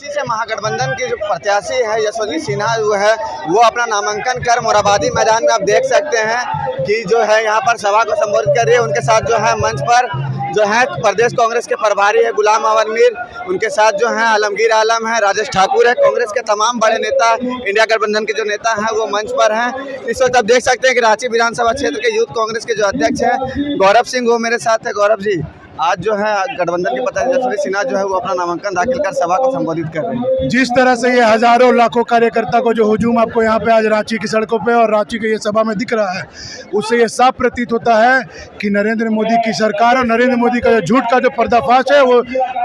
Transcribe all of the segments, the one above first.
इसी से महागठबंधन के जो प्रत्याशी है यशस्वी सिन्हा जो है वो अपना नामांकन कर मोरहाबादी मैदान में आप देख सकते हैं कि जो है यहाँ पर सभा को संबोधित कर रही है। उनके साथ जो है मंच पर जो है प्रदेश कांग्रेस के प्रभारी है गुलाम अमर मीर, उनके साथ जो है आलमगीर आलम है, राजेश ठाकुर है, कांग्रेस के तमाम बड़े नेता, इंडिया गठबंधन के जो नेता हैं वो मंच पर हैं। इस वक्त आप देख सकते हैं कि रांची विधानसभा क्षेत्र के यूथ कांग्रेस के जो अध्यक्ष हैं गौरव सिंह वो मेरे साथ है। गौरव जी, आज जो है गठबंधन के प्रत्याशी यशस्वी सिन्हा जो है वो अपना नामांकन दाखिल कर सभा को संबोधित कर रहे हैं। जिस तरह से ये हजारों लाखों कार्यकर्ता को जो हुजूम आपको यहाँ पे आज रांची की सड़कों पे और रांची के ये सभा में दिख रहा है, उससे ये साफ प्रतीत होता है कि नरेंद्र मोदी की सरकार और नरेंद्र मोदी का जो झूठ का जो पर्दाफाश है वो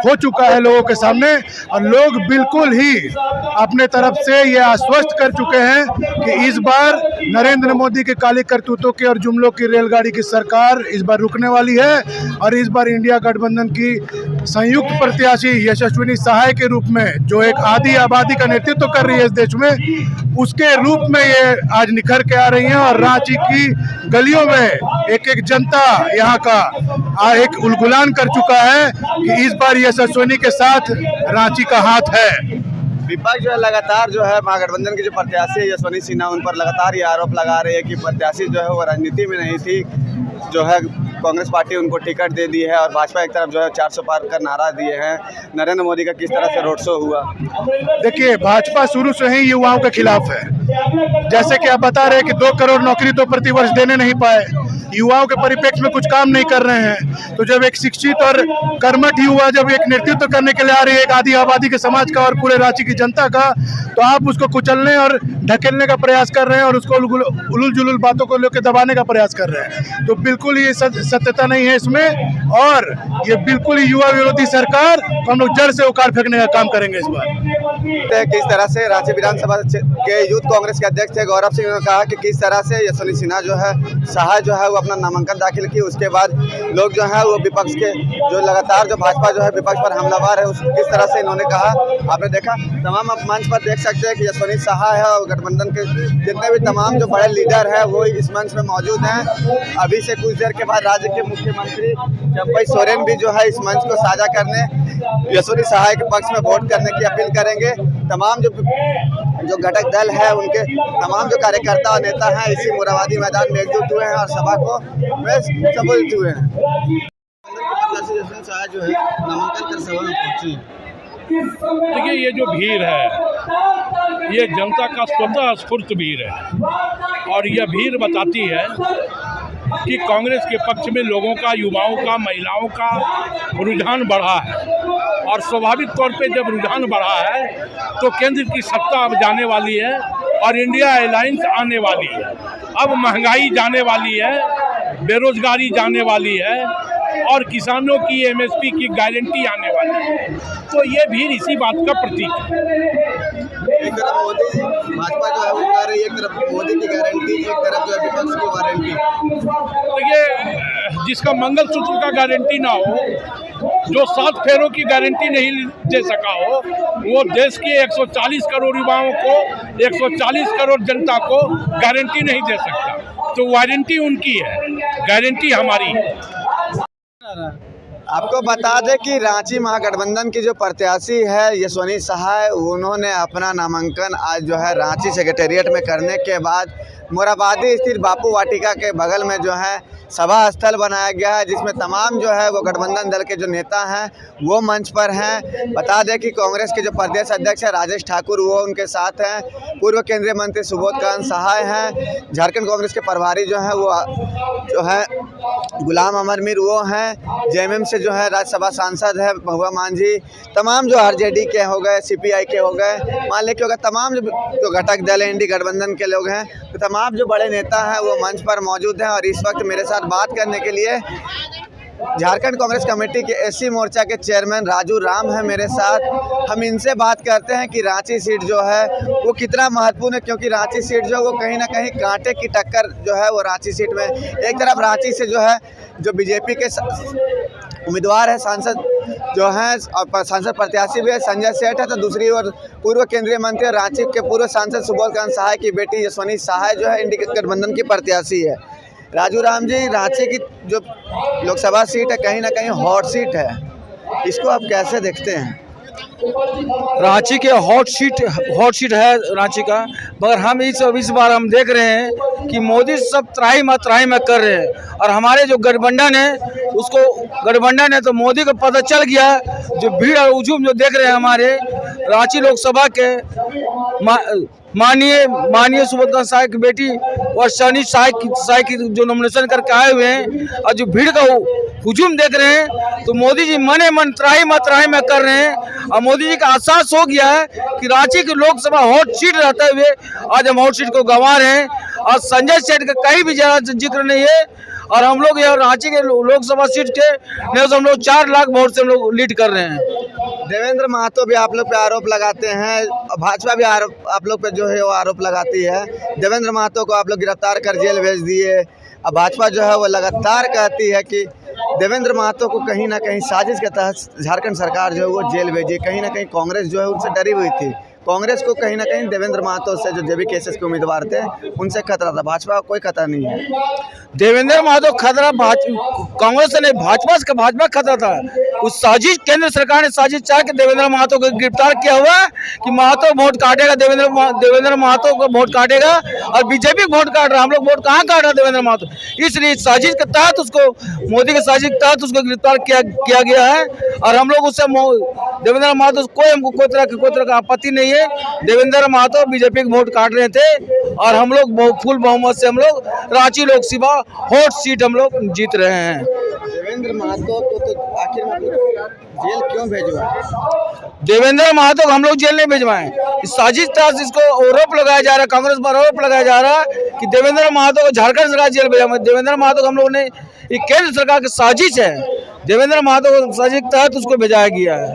हो चुका है लोगों के सामने। और लोग बिल्कुल ही अपने तरफ से ये आश्वस्त कर चुके हैं कि इस बार नरेंद्र मोदी के काले करतूतों के और जुमलों की रेलगाड़ी की सरकार इस बार रुकने वाली है। और इस बार इंडिया गठबंधन की संयुक्त प्रत्याशी यशस्विनी सहाय के रूप में जो एक आधी आबादी का नेतृत्व कर रही है इस देश में, उसके रूप में ये आज निखर के आ रही हैं। और रांची की गलियों में एक एक जनता यहाँ का एक उलगुलान कर चुका है कि इस बार यशस्विनी के साथ रांची का हाथ है। विपक्ष जो है लगातार जो है महागठबंधन के जो प्रत्याशी है यशस्वी सिन्हा उन पर लगातार ये आरोप लगा रही है कि प्रत्याशी जो है वो राजनीति में नहीं थी, जो है कांग्रेस पार्टी उनको टिकट दे दी है और भाजपा एक तरफ जो है 400 पार का नारा दिए हैं। नरेंद्र मोदी का किस तरह से रोड शो हुआ? देखिए, भाजपा शुरू से ही युवाओं के खिलाफ है। जैसे कि आप बता रहे हैं कि 2 करोड़ नौकरी तो प्रतिवर्ष देने नहीं पाए, युवाओं के परिप्रेक्ष्य में कुछ काम नहीं कर रहे हैं। तो जब एक शिक्षित और कर्मठ युवा जब एक नेतृत्व करने के लिए आ रही है एक आधी आबादी के समाज का और पूरे रांची की जनता का, तो आप उसको कुचलने और ढकेलने का प्रयास कर रहे हैं और उसको उलुल जुलुल बातों को लेकर दबाने का प्रयास कर रहे हैं। तो बिल्कुल ये सत्यता नहीं है इसमें, और ये बिल्कुल ही युवा विरोधी सरकार को हम लोग जड़ से उखाड़ फेंकने का काम करेंगे इस बार। किस तरह से रांची विधानसभा के यूथ कांग्रेस के अध्यक्ष थे गौरव सिंह ने कहा कि किस तरह से यशस्वी सिन्हा जो है सहाय जो है वो अपना नामांकन दाखिल की, उसके बाद लोग जो है वो विपक्ष के जो लगातार जो भाजपा जो है विपक्ष पर हमलावर है किस तरह से इन्होंने कहा आपने देखा। तमाम आप मंच पर देख सकते हैं कि यशस्वी सहाय है और गठबंधन के जितने भी तमाम जो बड़े लीडर है वो इस मंच में मौजूद हैं। अभी से कुछ देर के बाद राज्य के मुख्यमंत्री चंपई सोरेन भी जो है इस मंच को साझा करने यशस्वी सहाय के पक्ष में वोट करने की अपील करेंगे। तमाम जो घटक दल है उनके तमाम जो कार्यकर्ता और नेता हैं इसी मोरहाबादी मैदान में एकजुट हुए हैं और सभा को संबोधित हुए हैं। यशस्वी सहाय जो है नामांकन कर सभा में पहुंची। देखिए, ये जो भीड़ है ये जनता का स्वतः स्फूर्त भीड़ है और यह भीड़ बताती है कि कांग्रेस के पक्ष में लोगों का, युवाओं का, महिलाओं का रुझान बढ़ा है। और स्वाभाविक तौर पे जब रुझान बढ़ा है तो केंद्र की सत्ता अब जाने वाली है और इंडिया अलायंस आने वाली है। अब महंगाई जाने वाली है, बेरोजगारी जाने वाली है और किसानों की एमएसपी की गारंटी आने वाली है। तो ये भीड़ इसी बात का प्रतीक है। एक तरफ मोदी भाजपा जो है वो कह रही है, एक तरफ मोदी की गारंटी, एक तरफ जो है विपक्ष की वारंटी। देखिए, जिसका मंगलसूत्र का गारंटी ना हो, जो 7 फेरों की गारंटी नहीं दे सका हो, वो देश के 140 करोड़ युवाओं को, 140 करोड़ जनता को गारंटी नहीं दे सकता। तो वारंटी उनकी है, गारंटी हमारी है। आपको बता दें कि रांची महागठबंधन की जो प्रत्याशी है यशस्वी सहाय, उन्होंने अपना नामांकन आज जो है रांची सेक्रेटेरिएट में करने के बाद मोरहाबादी स्थित बापू वाटिका के बगल में जो है सभा स्थल बनाया गया है, जिसमें तमाम जो है वो गठबंधन दल के जो नेता हैं वो मंच पर हैं। बता दें कि कांग्रेस के जो प्रदेश अध्यक्ष है राजेश ठाकुर वो उनके साथ हैं, पूर्व केंद्रीय मंत्री सुबोध कांत सहाय हैं, झारखंड कांग्रेस के प्रभारी जो हैं वो जो है गुलाम अमर मीर वो हैं, जेएमएम से जो है राज्यसभा सांसद है महुआ मांझी, तमाम जो आरजेडी के हो गए, सीपीआई के हो गए, मान लें कि हो गए, तमाम जो घटक दल है इंडी गठबंधन के लोग हैं, तो तमाम जो बड़े नेता हैं वो मंच पर मौजूद हैं। और इस वक्त मेरे साथ बात करने के लिए झारखंड कांग्रेस कमेटी के एससी मोर्चा के चेयरमैन राजू राम है मेरे साथ। हम इनसे बात करते हैं कि रांची सीट जो है वो कितना महत्वपूर्ण है, क्योंकि रांची सीट जो है वो कहीं ना कहीं कांटे की टक्कर जो है वो रांची सीट में, एक तरफ रांची से जो है जो बीजेपी के उम्मीदवार है सांसद जो हैं और सांसद प्रत्याशी भी है संजय सेठ है, तो दूसरी ओर पूर्व केंद्रीय मंत्री रांची के पूर्व सांसद सुबोध कांत सहाय की बेटी यशस्वी सहाय जो है इंडी गठबंधन की प्रत्याशी है। राजू राम जी, रांची की जो लोकसभा सीट है कहीं ना कहीं हॉट सीट है, इसको आप कैसे देखते हैं? रांची के हॉट सीट है रांची का, मगर हम इस बार हम देख रहे हैं कि मोदी सब त्राही में कर रहे हैं। और हमारे जो गठबंधन है तो मोदी को पता चल गया, जो भीड़ और हुजूम जो देख रहे हैं हमारे रांची लोकसभा के माननीय सुबोध साय की बेटी और शनि साय की जो नॉमिनेशन करके आए हुए हैं और जो भीड़ का हुजूम देख रहे हैं, तो मोदी जी मने मन त्राही में कर रहे हैं। और मोदी जी का एहसास हो गया है कि रांची की लोकसभा हॉट सीट रहते हुए आज हम हॉट सीट को गंवा रहे हैं। और संजय सेठ का कहीं भी ज्यादा जिक्र नहीं है। और हम लोग यहाँ रांची के लोकसभा सीट के हम लोग 4 लाख वोट से हम लोग लीड कर रहे हैं। देवेंद्र महतो भी आप लोग पे आरोप लगाते हैं, भाजपा भी आप लोग पे जो है वो आरोप लगाती है। देवेंद्र महतो को आप लोग गिरफ्तार कर जेल भेज दिए। अब भाजपा जो है वो लगातार कहती है कि देवेंद्र महतो को कहीं ना कहीं साजिश के तहत झारखंड सरकार जो है वो जेल भेजी। कहीं ना कहीं कांग्रेस जो है उनसे डरी हुई थी। कांग्रेस को कहीं ना कहीं देवेंद्र महतो से जो जेबी केसेस के उम्मीदवार थे उनसे खतरा था, भाजपा का कोई खतरा नहीं है। देवेंद्र महतो खतरा कांग्रेस से नहीं, भाजपा खतरा था। उस साजिश केंद्र सरकार ने साजिश चाह के देवेंद्र महतो को गिरफ्तार किया हुआ कि महतो वोट काटेगा, देवेंद्र महतो को वोट काटेगा और बीजेपी वोट काट रहा। हम लोग वोट कहाँ काट रहा देवेंद्र महतो, इसलिए साजिश के तहत उसको मोदी के साजिश के तहत उसको गिरफ्तार किया गया है। और हम लोग उससे देवेंद्र महतो हमको कोई तरह का आपत्ति नहीं है। देवेंद्र महतो बीजेपी के वोट काट रहे थे और हम लोग फुल बहुमत से हम लोग रांची लोकसभा हॉट सीट हम लोग जीत रहे हैं। देवेंद्र महतो को तो आखिर में जेल क्यों भेजवाए? देवेंद्र महतो को हम लोग जेल नहीं भेजवाएं। इस साजिश तहत इसको आरोप लगाया जा रहा है, कांग्रेस पर आरोप लगाया जा रहा है कि देवेंद्र महतो को झारखंड सरकार जेल भेजा। देवेंद्र महतो को हम लोगों ने ये केंद्र सरकार की साजिश है, देवेंद्र महतो को साजिश के तहत उसको भेजाया गया है।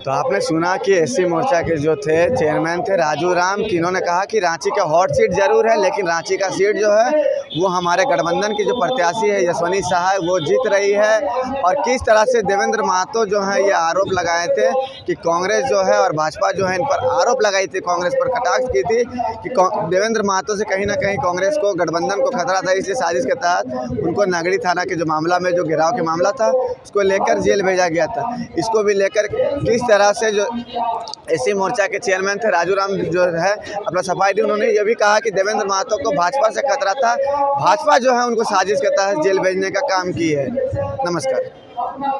तो आपने सुना कि एससी मोर्चा के जो थे चेयरमैन थे राजू राम, कि इन्होंने कहा कि रांची का हॉट सीट जरूर है, लेकिन रांची का सीट जो है वो हमारे गठबंधन की जो प्रत्याशी है यशवनी सहाय वो जीत रही है। और किस तरह से देवेंद्र महतो जो है ये आरोप लगाए थे कि कांग्रेस जो है और भाजपा जो है इन पर आरोप लगाई थी, कांग्रेस पर कटाक्ष की थी कि देवेंद्र महतो से कहीं ना कहीं कांग्रेस को गठबंधन को खतरा था। इसलिए साजिश के तहत उनको नगरी थाना के जो मामला में जो घेराव के मामला था उसको लेकर जेल भेजा गया था। इसको भी लेकर किस तरह से जो एससी मोर्चा के चेयरमैन थे राजू राम जो है अपना सफाई दी, उन्होंने ये भी कहा कि देवेंद्र महतो को भाजपा से खतरा था, भाजपा जो है उनको साजिश के तहत जेल भेजने का काम की है। नमस्कार।